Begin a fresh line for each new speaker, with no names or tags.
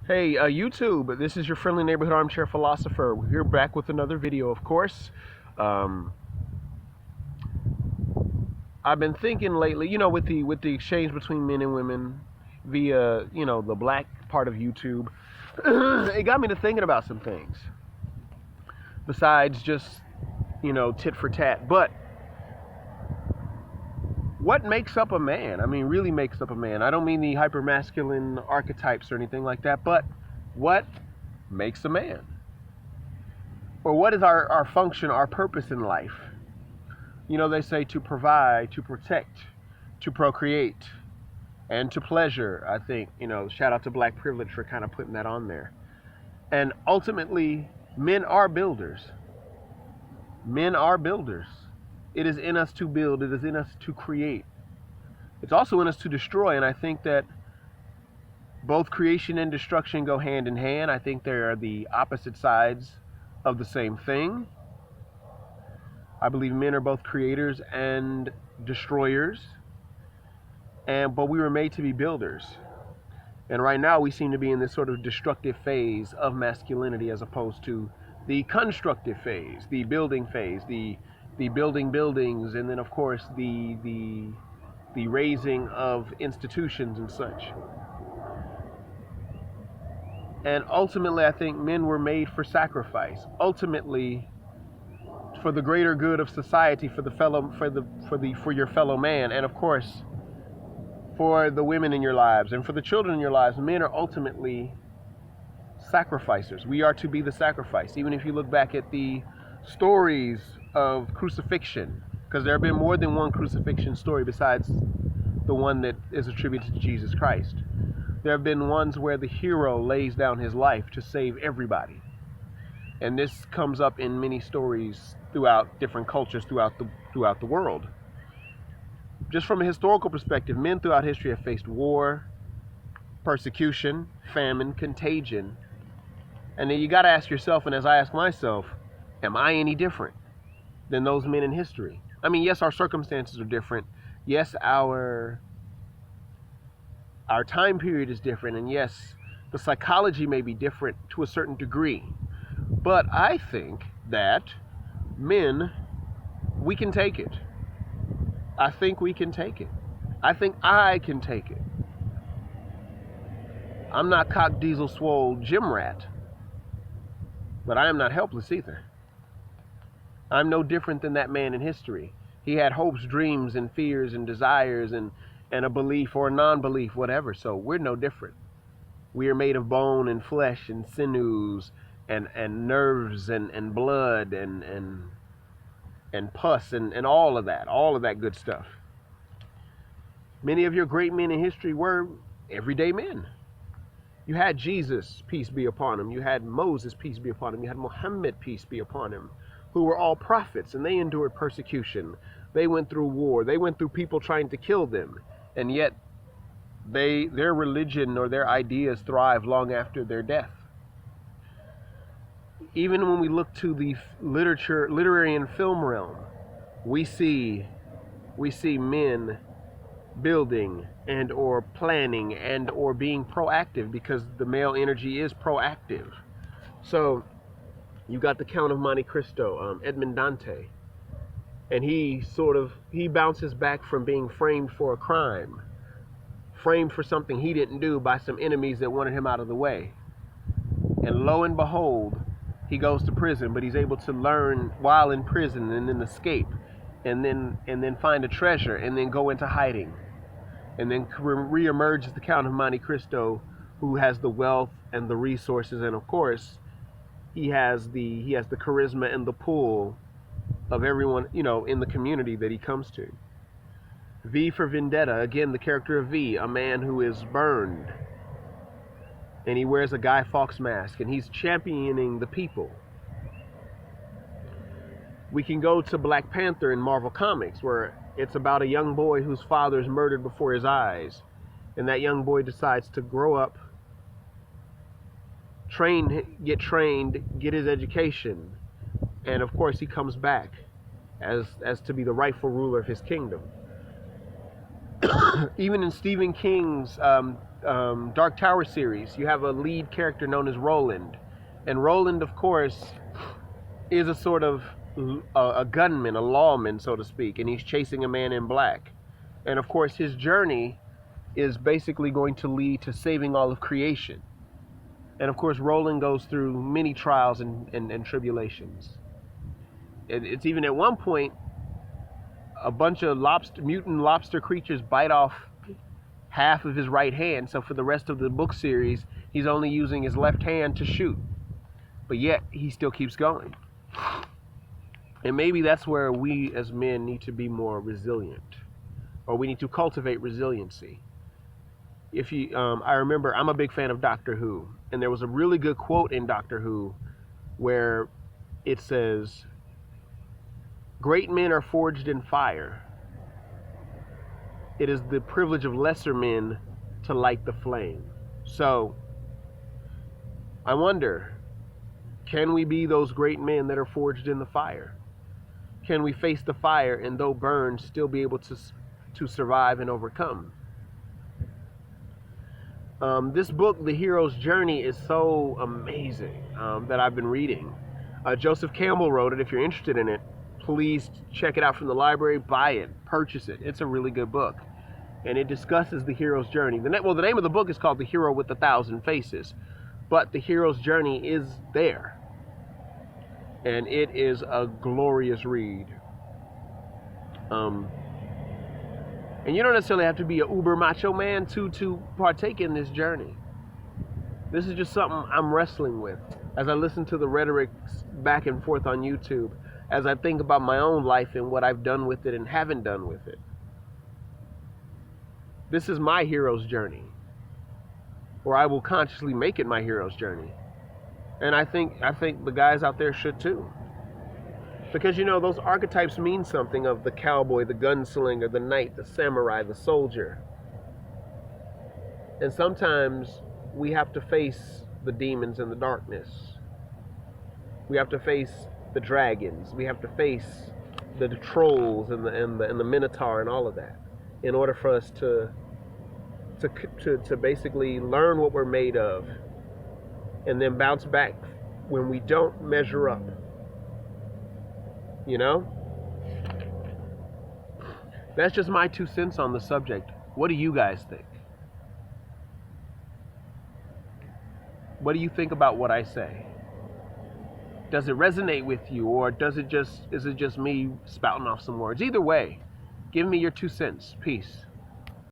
Hey, YouTube, this is your friendly neighborhood armchair philosopher. We're here back with another video, of course. Um, I've been thinking lately, with the exchange between men and women via, the black part of YouTube, it got me to thinking about some things besides just, tit for tat. But what makes up a man? I mean, really makes up a man. I don't mean the hypermasculine archetypes or anything like that, but what makes a man? Or what is our function, our purpose in life? They say to provide, to protect, to procreate, and to pleasure. I think, shout out to black privilege for kind of putting that on there. And ultimately, men are builders. Men are builders. It is in us to build, it is in us to create. It's also in us to destroy, and I think that both creation and destruction go hand in hand. I think they are the opposite sides of the same thing. I believe men are both creators and destroyers, but we were made to be builders. And right now we seem to be in this sort of destructive phase of masculinity as opposed to the constructive phase, the building phase, the building buildings, and then of course the raising of institutions and such. And ultimately I think men were made for sacrifice. Ultimately for the greater good of society, for your fellow man, and of course for the women in your lives and for the children in your lives. Men are ultimately sacrificers. We are to be the sacrifice. Even if you look back at the stories of crucifixion, because there have been more than one crucifixion story besides the one that is attributed to Jesus Christ. There have been ones where the hero lays down his life to save everybody. And this comes up in many stories throughout different cultures throughout the world. Just from a historical perspective, men throughout history have faced war, persecution, famine, contagion. And then you got to ask yourself, and as I ask myself, am I any different than those men in history? I mean, yes, our circumstances are different. Yes, our time period is different. And yes, the psychology may be different to a certain degree. But I think that men, we can take it. I think we can take it. I think I can take it. I'm not cock diesel swole gym rat, but I am not helpless either. I'm no different than that man in history. He had hopes, dreams, and fears, and desires, and a belief or a non-belief, whatever. So we're no different. We are made of bone and flesh and sinews and nerves and blood and pus and all of that good stuff. Many of your great men in history were everyday men. You had Jesus, peace be upon him. You had Moses, peace be upon him. You had Muhammad, peace be upon him, who were all prophets, and they endured persecution. They went through war. They went through people trying to kill them, and yet their religion or their ideas thrive long after their death. Even when we look to the literary and film realm, we see men building and or planning and or being proactive, because the male energy is proactive. So you got the Count of Monte Cristo, Edmond Dante, and he bounces back from being framed for a crime, framed for something he didn't do by some enemies that wanted him out of the way. And lo and behold, he goes to prison, but he's able to learn while in prison and then escape and then find a treasure and then go into hiding and then reemerge as the Count of Monte Cristo, who has the wealth and the resources, and of course he has the charisma and the pull of everyone, in the community that he comes to. V for Vendetta, again, the character of V, a man who is burned, and he wears a Guy Fawkes mask, and he's championing the people. We can go to Black Panther in Marvel Comics, where it's about a young boy whose father is murdered before his eyes, and that young boy decides to grow up, get trained, get his education, and of course he comes back as to be the rightful ruler of his kingdom. Even in Stephen King's Dark Tower series, you have a lead character known as Roland. And Roland, of course, is a sort of a gunman, a lawman, so to speak, and he's chasing a man in black. And of course, his journey is basically going to lead to saving all of creation. And of course, Roland goes through many trials and tribulations. It's even at one point, a bunch of mutant lobster creatures bite off half of his right hand. So for the rest of the book series, he's only using his left hand to shoot. But yet, he still keeps going. And maybe that's where we as men need to be more resilient, or we need to cultivate resiliency. I remember, I'm a big fan of Doctor Who, and there was a really good quote in Doctor Who where it says, "Great men are forged in fire. It is the privilege of lesser men to light the flame." So, I wonder, can we be those great men that are forged in the fire? Can we face the fire and, though burned, still be able to survive and overcome? This book, The Hero's Journey, is so amazing that I've been reading. Joseph Campbell wrote it. If you're interested in it, please check it out from the library, buy it, purchase it. It's a really good book. And it discusses the hero's journey. The name of the book is called The Hero with 1,000 Faces. But the hero's journey is there. And it is a glorious read. And you don't necessarily have to be an uber macho man to partake in this journey. This is just something I'm wrestling with as I listen to the rhetoric back and forth on YouTube, as I think about my own life and what I've done with it and haven't done with it. This is my hero's journey, or I will consciously make it my hero's journey. And I think the guys out there should too. Because, those archetypes mean something, of the cowboy, the gunslinger, the knight, the samurai, the soldier. And sometimes we have to face the demons and the darkness. We have to face the dragons. We have to face the trolls and the minotaur and all of that, in order for us to basically learn what we're made of, and then bounce back when we don't measure up. That's just my 2 cents on the subject. What do you guys think? What do you think about what I say? Does it resonate with you, or is it just me spouting off some words? Either way, give me your 2 cents. Peace.